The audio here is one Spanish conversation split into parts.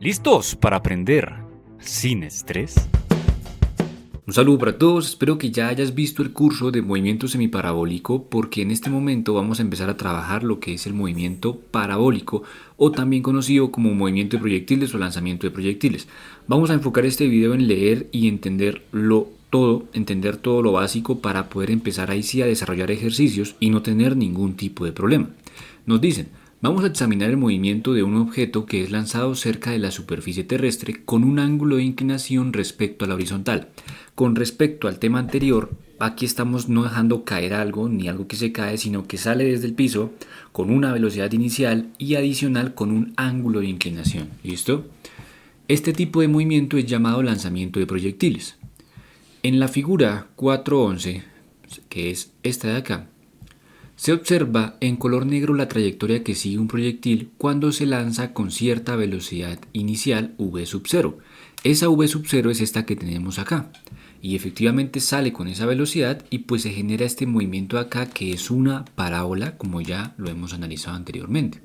¿Listos para aprender sin estrés? Un saludo para todos, espero que ya hayas visto el curso de movimiento semiparabólico porque en este momento vamos a empezar a trabajar lo que es el movimiento parabólico o también conocido como movimiento de proyectiles o lanzamiento de proyectiles. Vamos a enfocar este video en leer y entender todo lo básico para poder empezar ahí sí a desarrollar ejercicios y no tener ningún tipo de problema. Nos dicen: vamos a examinar el movimiento de un objeto que es lanzado cerca de la superficie terrestre con un ángulo de inclinación respecto a la horizontal. Con respecto al tema anterior, aquí estamos no dejando caer algo ni algo que se cae, sino que sale desde el piso con una velocidad inicial y adicional con un ángulo de inclinación. ¿Listo? Este tipo de movimiento es llamado lanzamiento de proyectiles. En la figura 4.11, que es esta de acá, se observa en color negro la trayectoria que sigue un proyectil cuando se lanza con cierta velocidad inicial v sub 0. Esa v sub 0 es esta que tenemos acá. Y efectivamente sale con esa velocidad y pues se genera este movimiento acá que es una parábola, como ya lo hemos analizado anteriormente,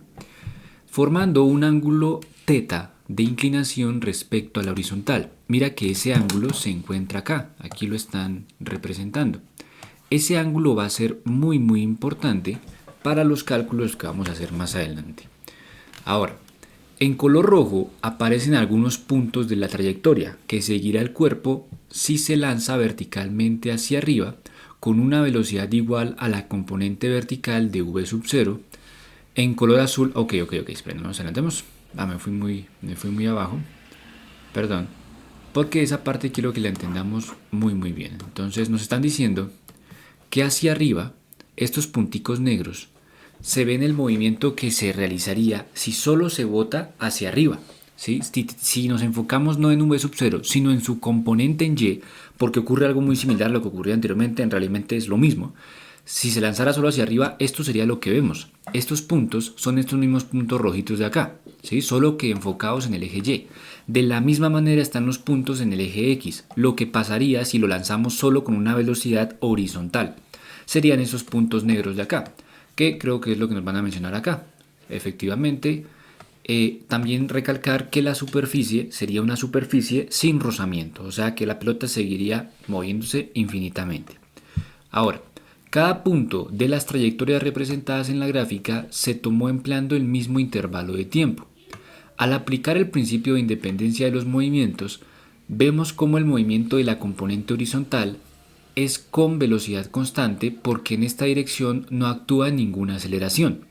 formando un ángulo θ de inclinación respecto a la horizontal. Mira que ese ángulo se encuentra acá, aquí lo están representando. Ese ángulo va a ser muy importante para los cálculos que vamos a hacer más adelante. Ahora, en color rojo aparecen algunos puntos de la trayectoria que seguirá el cuerpo si se lanza verticalmente hacia arriba con una velocidad igual a la componente vertical de v sub 0. En color azul, ok, esperen, nos adelantemos. Me fui muy abajo, perdón, porque esa parte quiero que la entendamos muy bien. Entonces nos están diciendo que hacia arriba, estos punticos negros se ven el movimiento que se realizaría si solo se bota hacia arriba. ¿Sí? Si nos enfocamos no en v sub 0, sino en su componente en y, porque ocurre algo muy similar a lo que ocurría anteriormente, realmente es lo mismo. Si se lanzara solo hacia arriba, esto sería lo que vemos. Estos puntos son estos mismos puntos rojitos de acá, ¿sí? Solo que enfocados en el eje Y. De la misma manera están los puntos en el eje X. Lo que pasaría si lo lanzamos solo con una velocidad horizontal serían esos puntos negros de acá, que creo que es lo que nos van a mencionar acá. Efectivamente, también recalcar que la superficie sería una superficie sin rozamiento, o sea que la pelota seguiría moviéndose infinitamente. Ahora, cada punto de las trayectorias representadas en la gráfica se tomó empleando el mismo intervalo de tiempo. Al aplicar el principio de independencia de los movimientos, vemos cómo el movimiento de la componente horizontal es con velocidad constante porque en esta dirección no actúa ninguna aceleración.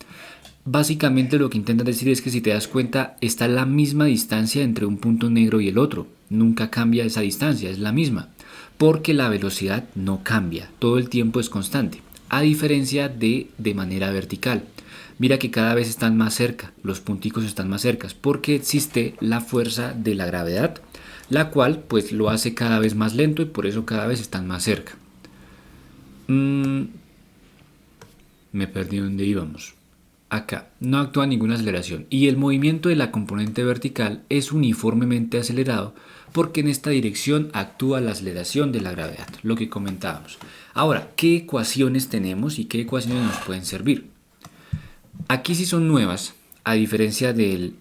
Básicamente lo que intentan decir es que si te das cuenta está la misma distancia entre un punto negro y el otro, nunca cambia esa distancia, es la misma, porque la velocidad no cambia, todo el tiempo es constante, a diferencia de manera vertical. Mira que cada vez están más cerca, los punticos están más cerca, porque existe la fuerza de la gravedad, la cual pues lo hace cada vez más lento y por eso cada vez están más cerca. Me perdí donde íbamos. Acá no actúa ninguna aceleración y el movimiento de la componente vertical es uniformemente acelerado porque en esta dirección actúa la aceleración de la gravedad, lo que comentábamos. Ahora, ¿qué ecuaciones tenemos y qué ecuaciones nos pueden servir? Aquí sí son nuevas, a diferencia del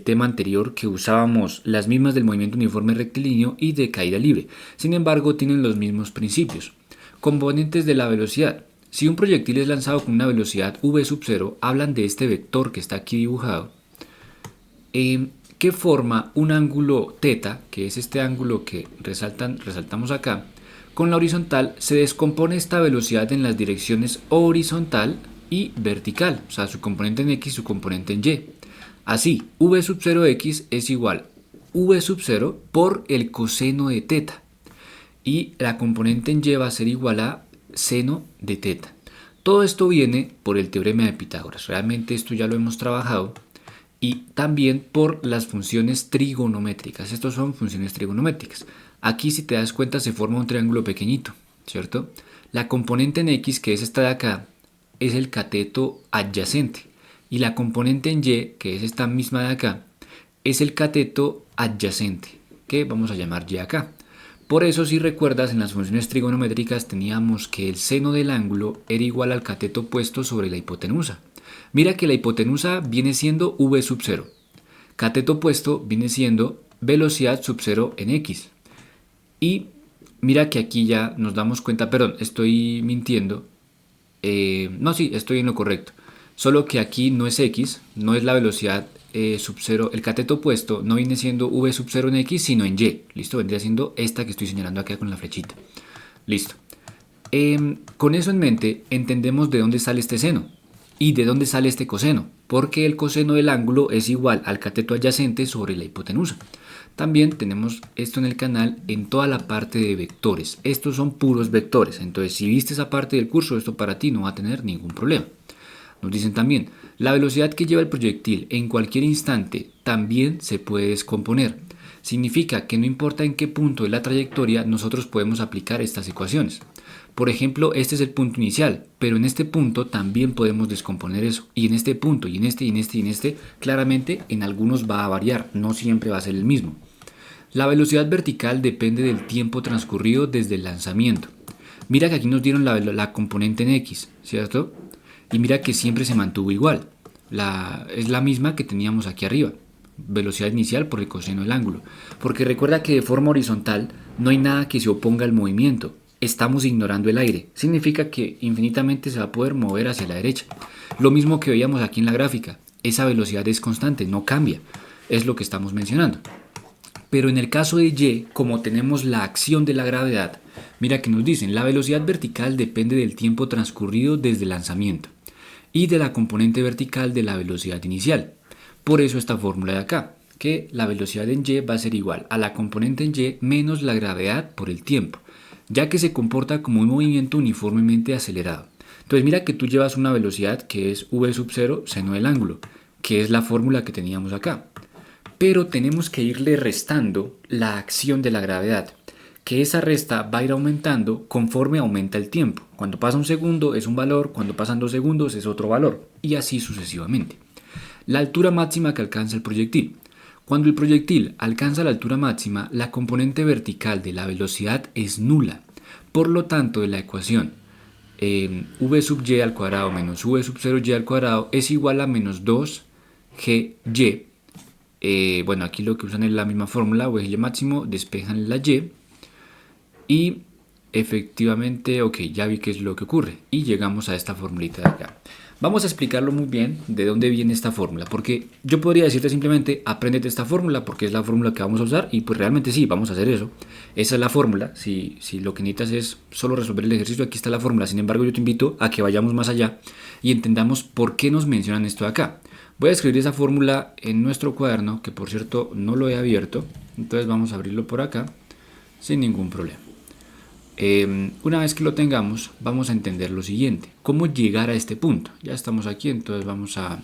tema anterior que usábamos las mismas del movimiento uniforme rectilíneo y de caída libre. Sin embargo, tienen los mismos principios. Componentes de la velocidad. Si un proyectil es lanzado con una velocidad v sub 0, hablan de este vector que está aquí dibujado, que forma un ángulo θ, que es este ángulo que resaltamos acá. Con la horizontal se descompone esta velocidad en las direcciones horizontal y vertical, o sea, su componente en X y su componente en Y. Así, v sub 0x es igual v sub 0 por el coseno de θ. Y la componente en Y va a ser igual a seno de θ. Todo esto viene por el teorema de Pitágoras. Realmente esto ya lo hemos trabajado. Y también por las funciones trigonométricas. Estas son funciones trigonométricas. Aquí, si te das cuenta, se forma un triángulo pequeñito, ¿cierto? La componente en X, que es esta de acá, es el cateto adyacente. Y la componente en Y, que es esta misma de acá, es el cateto adyacente, que vamos a llamar Y acá. Por eso, si recuerdas, en las funciones trigonométricas teníamos que el seno del ángulo era igual al cateto puesto sobre la hipotenusa. Mira que la hipotenusa viene siendo v sub 0. Cateto opuesto viene siendo velocidad sub 0 en x. Y mira que aquí ya nos damos cuenta, perdón, estoy mintiendo. No, sí, estoy en lo correcto. Solo que aquí no es x, no es la velocidad sub 0. El cateto opuesto no viene siendo v sub 0 en x, sino en y. ¿Listo? Vendría siendo esta que estoy señalando acá con la flechita. Listo. Con eso en mente, entendemos de dónde sale este seno y de dónde sale este coseno, porque el coseno del ángulo es igual al cateto adyacente sobre la hipotenusa. También tenemos esto en el canal en toda la parte de vectores. Estos son puros vectores, entonces si viste esa parte del curso, esto para ti no va a tener ningún problema. Nos dicen también, la velocidad que lleva el proyectil en cualquier instante también se puede descomponer. Significa que no importa en qué punto de la trayectoria nosotros podemos aplicar estas ecuaciones. Por ejemplo, este es el punto inicial, pero en este punto también podemos descomponer eso. Y en este punto, y en este, y en este, y en este, claramente en algunos va a variar, no siempre va a ser el mismo. La velocidad vertical depende del tiempo transcurrido desde el lanzamiento. Mira que aquí nos dieron la componente en x, ¿cierto? Y mira que siempre se mantuvo igual. Es la misma que teníamos aquí arriba. Velocidad inicial por el coseno del ángulo. Porque recuerda que de forma horizontal no hay nada que se oponga al movimiento. Estamos ignorando el aire. Significa que infinitamente se va a poder mover hacia la derecha. Lo mismo que veíamos aquí en la gráfica. Esa velocidad es constante, no cambia. Es lo que estamos mencionando. Pero en el caso de y, como tenemos la acción de la gravedad, mira que nos dicen, la velocidad vertical depende del tiempo transcurrido desde el lanzamiento y de la componente vertical de la velocidad inicial. Por eso esta fórmula de acá, que la velocidad en y va a ser igual a la componente en y menos la gravedad por el tiempo, ya que se comporta como un movimiento uniformemente acelerado. Entonces mira que tú llevas una velocidad que es v sub 0 seno del ángulo, que es la fórmula que teníamos acá. Pero tenemos que irle restando la acción de la gravedad, que esa resta va a ir aumentando conforme aumenta el tiempo. Cuando pasa un segundo es un valor, cuando pasan 2 segundos es otro valor, y así sucesivamente. La altura máxima que alcanza el proyectil. Cuando el proyectil alcanza la altura máxima, la componente vertical de la velocidad es nula. Por lo tanto, de la ecuación v sub y al cuadrado menos v sub 0y al cuadrado es igual a menos 2gy. Bueno, aquí lo que usan es la misma fórmula, v y máximo, despejan la y efectivamente, ok, ya vi qué es lo que ocurre y llegamos a esta formulita de acá. Vamos a explicarlo muy bien de dónde viene esta fórmula, porque yo podría decirte simplemente apréndete esta fórmula porque es la fórmula que vamos a usar y pues realmente sí, vamos a hacer eso. Esa es la fórmula, si lo que necesitas es solo resolver el ejercicio, aquí está la fórmula. Sin embargo, yo te invito a que vayamos más allá y entendamos por qué nos mencionan esto de acá. Voy a escribir esa fórmula en nuestro cuaderno, que por cierto no lo he abierto, entonces vamos a abrirlo por acá sin ningún problema. Una vez que lo tengamos, vamos a entender lo siguiente: cómo llegar a este punto. Ya estamos aquí, entonces vamos a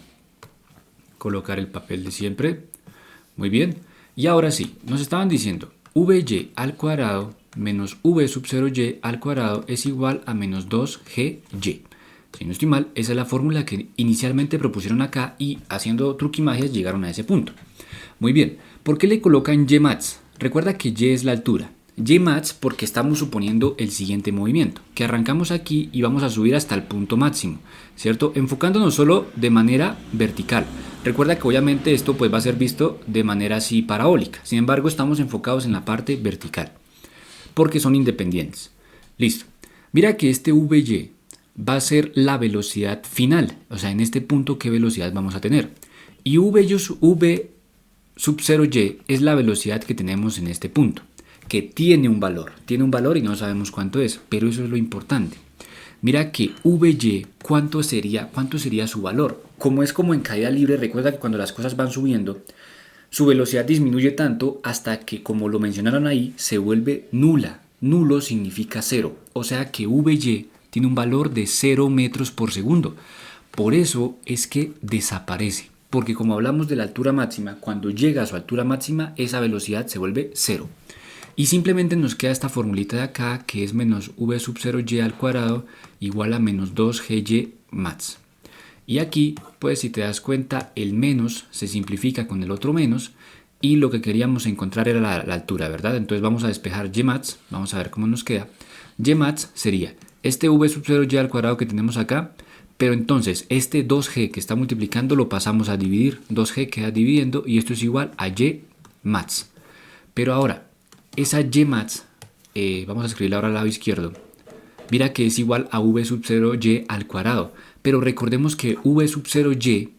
colocar el papel de siempre. Muy bien, y ahora sí, nos estaban diciendo vy al cuadrado menos v sub 0y al cuadrado es igual a menos 2gy. Si no estoy mal, esa es la fórmula que inicialmente propusieron acá y haciendo truquimagias llegaron a ese punto. Muy bien, ¿por qué le colocan y max? Recuerda que y es la altura. Y max porque estamos suponiendo el siguiente movimiento, que arrancamos aquí y vamos a subir hasta el punto máximo, ¿cierto? Enfocándonos solo de manera vertical. Recuerda que obviamente esto pues va a ser visto de manera así parabólica, sin embargo estamos enfocados en la parte vertical, porque son independientes. Listo. Mira que este vy va a ser la velocidad final, o sea, en este punto qué velocidad vamos a tener. Y v sub 0y es la velocidad que tenemos en este punto, que tiene un valor y no sabemos cuánto es, pero eso es lo importante. Mira que vy, ¿cuánto sería su valor? Como es como en caída libre, recuerda que cuando las cosas van subiendo, su velocidad disminuye tanto hasta que, como lo mencionaron ahí, se vuelve nula. Nulo significa cero, o sea que vy tiene un valor de 0 metros por segundo. Por eso es que desaparece, porque como hablamos de la altura máxima, cuando llega a su altura máxima, esa velocidad se vuelve cero. Y simplemente nos queda esta formulita de acá, que es menos v sub 0y al cuadrado igual a menos 2gy max. Y aquí, pues si te das cuenta, el menos se simplifica con el otro menos, y lo que queríamos encontrar era la altura, ¿verdad? Entonces vamos a despejar y max, vamos a ver cómo nos queda. Y max sería este v sub 0y al cuadrado que tenemos acá, Pero entonces este 2g que está multiplicando lo pasamos a dividir, 2g queda dividiendo y esto es igual a y mats. Pero ahora, esa y mats, vamos a escribirla ahora al lado izquierdo, mira que es igual a v sub 0y al cuadrado. Pero recordemos que v sub 0y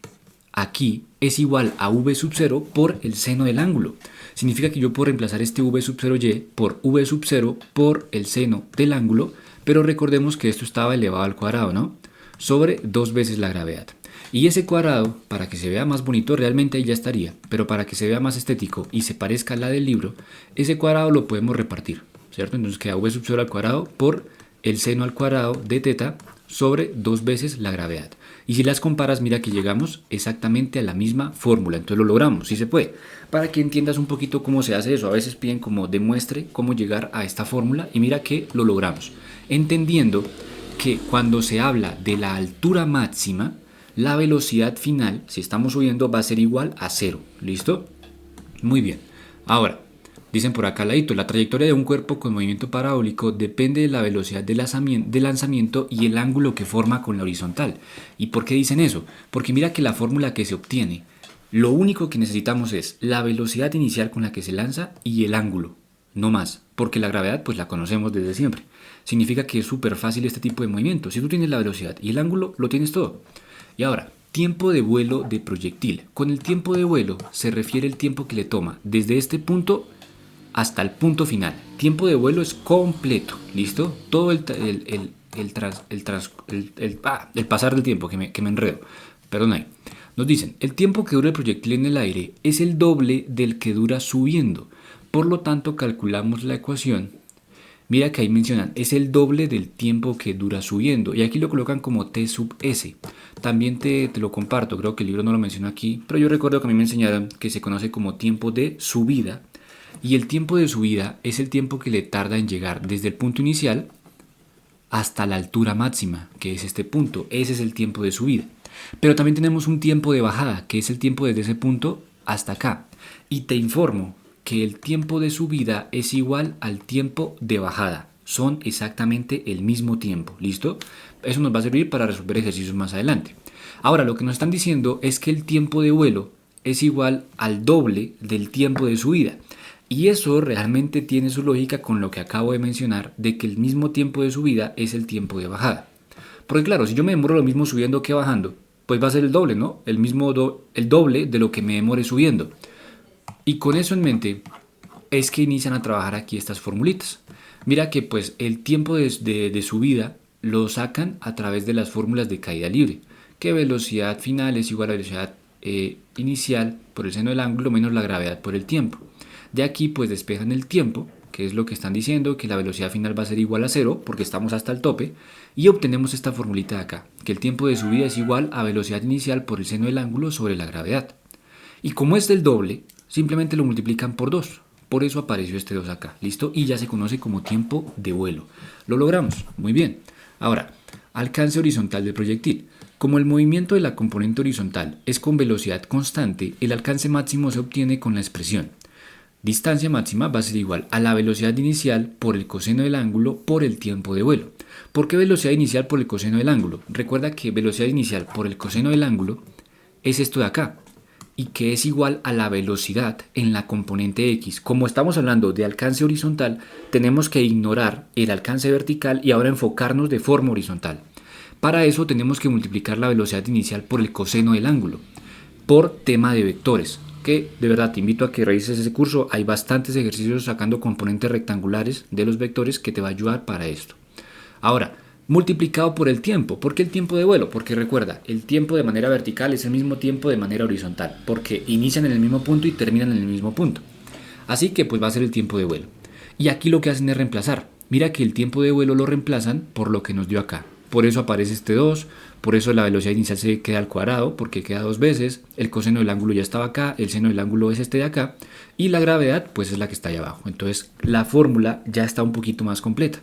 aquí es igual a v sub 0 por el seno del ángulo. Significa que yo puedo reemplazar este v sub 0y por v sub 0 por el seno del ángulo, pero recordemos que esto estaba elevado al cuadrado, ¿no? Sobre 2 veces la gravedad. Y ese cuadrado, para que se vea más bonito, realmente ahí ya estaría, pero para que se vea más estético y se parezca a la del libro, ese cuadrado lo podemos repartir, ¿cierto? Entonces queda v sub 0 al cuadrado por el seno al cuadrado de teta sobre 2 veces la gravedad. Y si las comparas, mira que llegamos exactamente a la misma fórmula. Entonces lo logramos, sí se puede. Para que entiendas un poquito cómo se hace eso, a veces piden como demuestre cómo llegar a esta fórmula y mira que lo logramos. Entendiendo que cuando se habla de la altura máxima, la velocidad final, si estamos subiendo, va a ser igual a 0. ¿Listo? Muy bien. Ahora, dicen por acá al ladito, la trayectoria de un cuerpo con movimiento parabólico depende de la velocidad de lanzamiento y el ángulo que forma con la horizontal. ¿Y por qué dicen eso? Porque mira que la fórmula que se obtiene, lo único que necesitamos es la velocidad inicial con la que se lanza y el ángulo, no más, porque la gravedad pues la conocemos desde siempre. Significa que es súper fácil este tipo de movimiento. Si tú tienes la velocidad y el ángulo, lo tienes todo. Y ahora, tiempo de vuelo de proyectil. Con el tiempo de vuelo se refiere el tiempo que le toma desde este punto hasta el punto final. Tiempo de vuelo es completo, ¿listo? Todo el pasar del tiempo, que me enredo. Perdón ahí. Nos dicen, el tiempo que dura el proyectil en el aire es el doble del que dura subiendo. Por lo tanto, calculamos la ecuación. Mira que ahí mencionan, es el doble del tiempo que dura subiendo. Y aquí lo colocan como T sub S. También te lo comparto, creo que el libro no lo menciona aquí, pero yo recuerdo que a mí me enseñaron que se conoce como tiempo de subida. Y el tiempo de subida es el tiempo que le tarda en llegar desde el punto inicial hasta la altura máxima, que es este punto. Ese es el tiempo de subida. Pero también tenemos un tiempo de bajada, que es el tiempo desde ese punto hasta acá. Y te informo que el tiempo de subida es igual al tiempo de bajada. Son exactamente el mismo tiempo, ¿listo? Eso nos va a servir para resolver ejercicios más adelante. Ahora, lo que nos están diciendo es que el tiempo de vuelo es igual al doble del tiempo de subida. Y eso realmente tiene su lógica con lo que acabo de mencionar, de que el mismo tiempo de subida es el tiempo de bajada. Porque claro, si yo me demoro lo mismo subiendo que bajando, pues va a ser el doble, ¿no? El doble de lo que me demore subiendo. Y con eso en mente es que inician a trabajar aquí estas formulitas. Mira que pues el tiempo de subida lo sacan a través de las fórmulas de caída libre, que velocidad final es igual a velocidad inicial por el seno del ángulo menos la gravedad por el tiempo. De aquí pues despejan el tiempo, que es lo que están diciendo, que la velocidad final va a ser igual a 0 porque estamos hasta el tope, y obtenemos esta formulita de acá, que el tiempo de subida es igual a velocidad inicial por el seno del ángulo sobre la gravedad. Y como es del doble, simplemente lo multiplican por 2. Por eso apareció este 2 acá, ¿listo? Y ya se conoce como tiempo de vuelo. Lo logramos, muy bien. Ahora, alcance horizontal del proyectil. Como el movimiento de la componente horizontal es con velocidad constante, el alcance máximo se obtiene con la expresión. Distancia máxima va a ser igual a la velocidad inicial por el coseno del ángulo por el tiempo de vuelo. ¿Por qué velocidad inicial por el coseno del ángulo? Recuerda que velocidad inicial por el coseno del ángulo es esto de acá, y que es igual a la velocidad en la componente X. Como estamos hablando de alcance horizontal, tenemos que ignorar el alcance vertical y ahora enfocarnos de forma horizontal. Para eso tenemos que multiplicar la velocidad inicial por el coseno del ángulo, por tema de vectores, que de verdad te invito a que revises ese curso. Hay bastantes ejercicios sacando componentes rectangulares de los vectores que te va a ayudar para esto. Ahora, multiplicado por el tiempo. ¿Por qué el tiempo de vuelo? Porque recuerda, el tiempo de manera vertical es el mismo tiempo de manera horizontal, porque inician en el mismo punto y terminan en el mismo punto. Así que pues va a ser el tiempo de vuelo. Y aquí lo que hacen es reemplazar. Mira que el tiempo de vuelo lo reemplazan por lo que nos dio acá. Por eso aparece este 2, por eso la velocidad inicial se queda al cuadrado, porque queda 2 veces, el coseno del ángulo ya estaba acá, el seno del ángulo es este de acá, y la gravedad pues es la que está ahí abajo. Entonces la fórmula ya está un poquito más completa.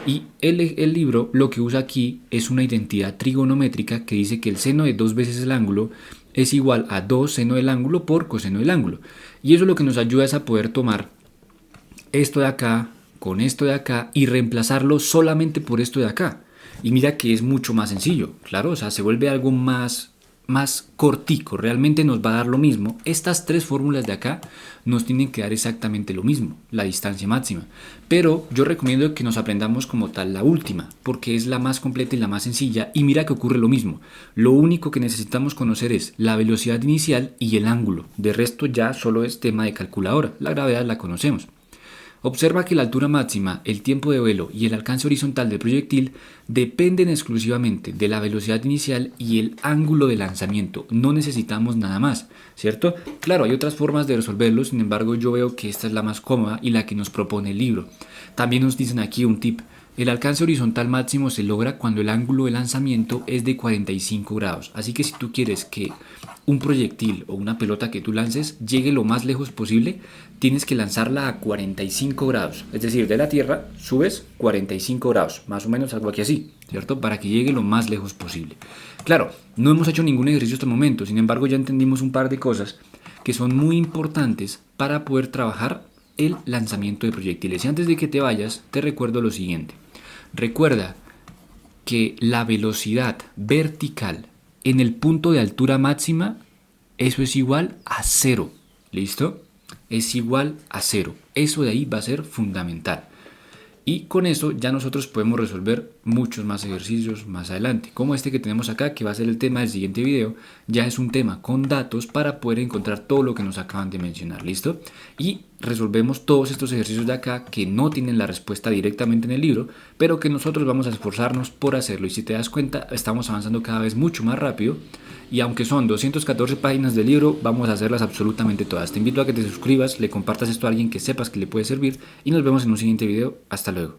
Y el libro lo que usa aquí es una identidad trigonométrica que dice que el seno de 2 veces el ángulo es igual a 2 seno del ángulo por coseno del ángulo. Y eso lo que nos ayuda es a poder tomar esto de acá con esto de acá y reemplazarlo solamente por esto de acá. Y mira que es mucho más sencillo, claro, o sea, se vuelve algo más cortico, realmente nos va a dar lo mismo. Estas tres fórmulas de acá nos tienen que dar exactamente lo mismo, la distancia máxima. Pero yo recomiendo que nos aprendamos como tal la última, porque es la más completa y la más sencilla. Y mira que ocurre lo mismo. Lo único que necesitamos conocer es la velocidad inicial y el ángulo. De resto ya solo es tema de calculadora. La gravedad la conocemos. Observa que la altura máxima, el tiempo de vuelo y el alcance horizontal del proyectil dependen exclusivamente de la velocidad inicial y el ángulo de lanzamiento. No necesitamos nada más, ¿cierto? Claro, hay otras formas de resolverlo, sin embargo yo veo que esta es la más cómoda y la que nos propone el libro. También nos dicen aquí un tip. El alcance horizontal máximo se logra cuando el ángulo de lanzamiento es de 45 grados. Así que si tú quieres que un proyectil o una pelota que tú lances llegue lo más lejos posible, tienes que lanzarla a 45 grados. Es decir, de la Tierra subes 45 grados, más o menos algo aquí así, ¿cierto? Para que llegue lo más lejos posible. Claro, no hemos hecho ningún ejercicio hasta el momento, sin embargo ya entendimos un par de cosas que son muy importantes para poder trabajar el lanzamiento de proyectiles. Y antes de que te vayas, te recuerdo lo siguiente. Recuerda que la velocidad vertical en el punto de altura máxima, eso es igual a 0. ¿Listo? Es igual a 0. Eso de ahí va a ser fundamental. Y con eso ya nosotros podemos resolver muchos más ejercicios más adelante. Como este que tenemos acá, que va a ser el tema del siguiente video. Ya es un tema con datos para poder encontrar todo lo que nos acaban de mencionar. ¿Listo? Y resolvemos todos estos ejercicios de acá que no tienen la respuesta directamente en el libro, pero que nosotros vamos a esforzarnos por hacerlo. Y si te das cuenta, estamos avanzando cada vez mucho más rápido. Y aunque son 214 páginas del libro, vamos a hacerlas absolutamente todas. Te invito a que te suscribas, le compartas esto a alguien que sepas que le puede servir y nos vemos en un siguiente video. Hasta luego.